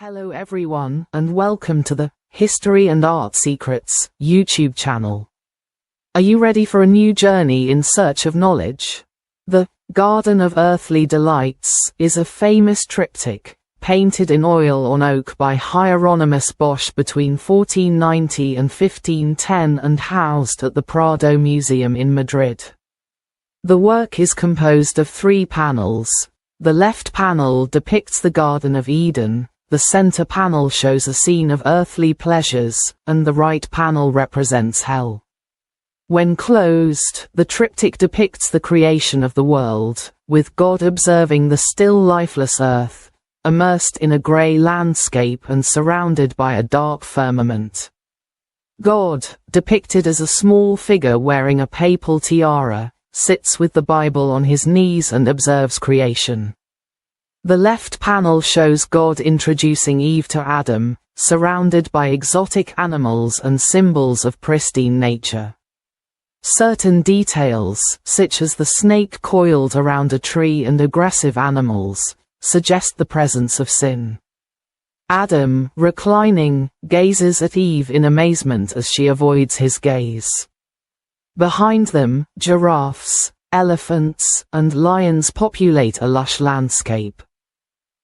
Hello everyone, and welcome to the History and Art Secrets YouTube channel. Are you ready for a new journey in search of knowledge? The Garden of Earthly Delights is a famous triptych, painted in oil on oak by Hyeronimus Bosch between 1490 and 1510 and housed at the Prado Museum in Madrid. The work is composed of 3 panels. The left panel depicts the Garden of Eden, the center panel shows a scene of earthly pleasures, and the right panel represents hell. When closed, the triptych depicts the creation of the world, with God observing the still lifeless earth, immersed in a gray landscape and surrounded by a dark firmament. God, depicted as a small figure wearing a papal tiara, sits with the Bible on his knees and observes creation. The left panel shows God introducing Eve to Adam, surrounded by exotic animals and symbols of pristine nature. Certain details, such as the snake coiled around a tree and aggressive animals, suggest the presence of sin. Adam, reclining, gazes at Eve in amazement as she avoids his gaze. Behind them, giraffes, elephants, and lions populate a lush landscape.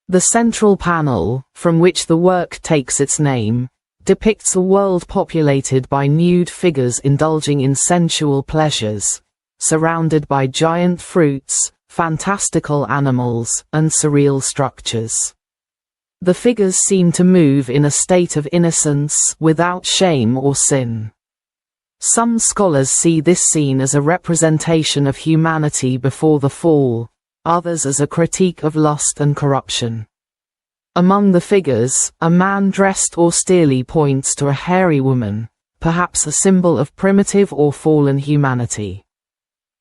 The central panel, from which the work takes its name, depicts a world populated by nude figures indulging in sensual pleasures, surrounded by giant fruits, fantastical animals, and surreal structures. The figures seem to move in a state of innocence, without shame or sin. Some scholars see this scene as a representation of humanity before the fall, others as a critique of lust and corruption. Among the figures, a man dressed austerely points to a hairy woman, perhaps a symbol of primitive or fallen humanity.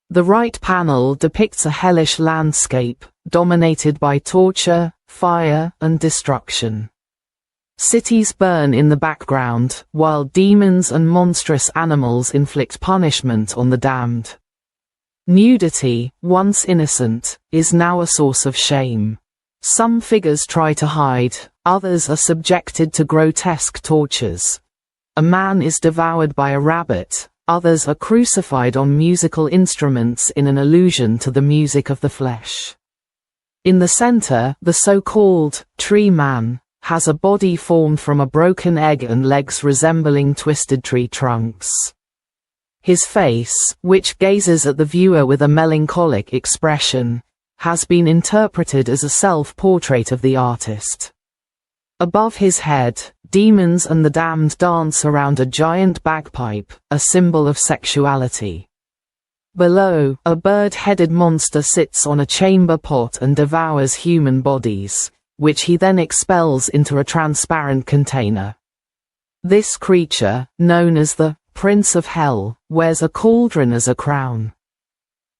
The right panel depicts a hellish landscape, dominated by torture, fire, and destruction. Cities burn in the background, while demons and monstrous animals inflict punishment on the damned. Nudity, once innocent, is now a source of shame. Some figures try to hide, others are subjected to grotesque tortures. A man is devoured by a rabbit, others are crucified on musical instruments in an allusion to the music of the flesh. In the center, the so-called tree man has a body formed from a broken egg and legs resembling twisted tree trunks. His face, which gazes at the viewer with a melancholic expression, has been interpreted as a self-portrait of the artist. Above his head, demons and the damned dance around a giant bagpipe, a symbol of sexuality. Below, a bird-headed monster sits on a chamber pot and devours human bodies, which he then expels into a transparent container. This creature, known as the Prince of Hell, wears a cauldron as a crown.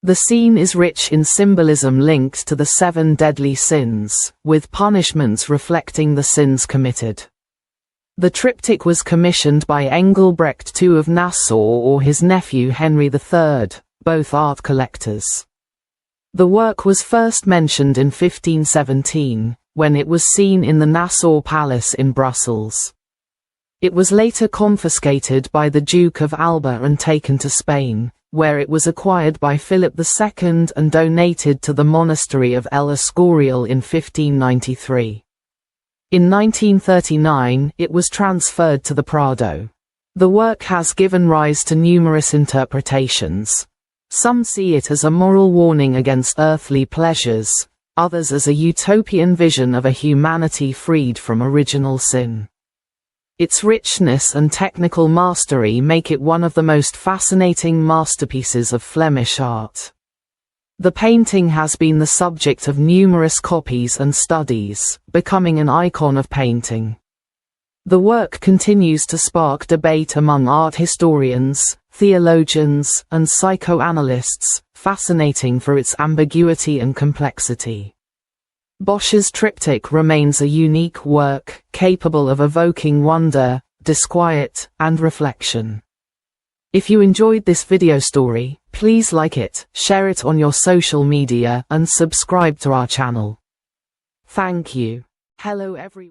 The scene is rich in symbolism linked to the 7 deadly sins, with punishments reflecting the sins committed. The triptych was commissioned by Engelbrecht II of Nassau or his nephew Henry III, both art collectors. The work was first mentioned in 1517, when it was seen in the Nassau Palace in Brussels. It was later confiscated by the Duke of Alba and taken to Spain, where it was acquired by Philip II and donated to the monastery of El Escorial in 1593. In 1939, it was transferred to the Prado. The work has given rise to numerous interpretations. Some see it as a moral warning against earthly pleasures, others as a utopian vision of a humanity freed from original sin. Its richness and technical mastery make it one of the most fascinating masterpieces of Flemish art. The painting has been the subject of numerous copies and studies, becoming an icon of painting. The work continues to spark debate among art historians, theologians, and psychoanalysts, fascinating for its ambiguity and complexity. Bosch's triptych remains a unique work, capable of evoking wonder, disquiet, and reflection. If you enjoyed this video story, please like it, share it on your social media, and subscribe to our channel. Thank you. Hello everyone.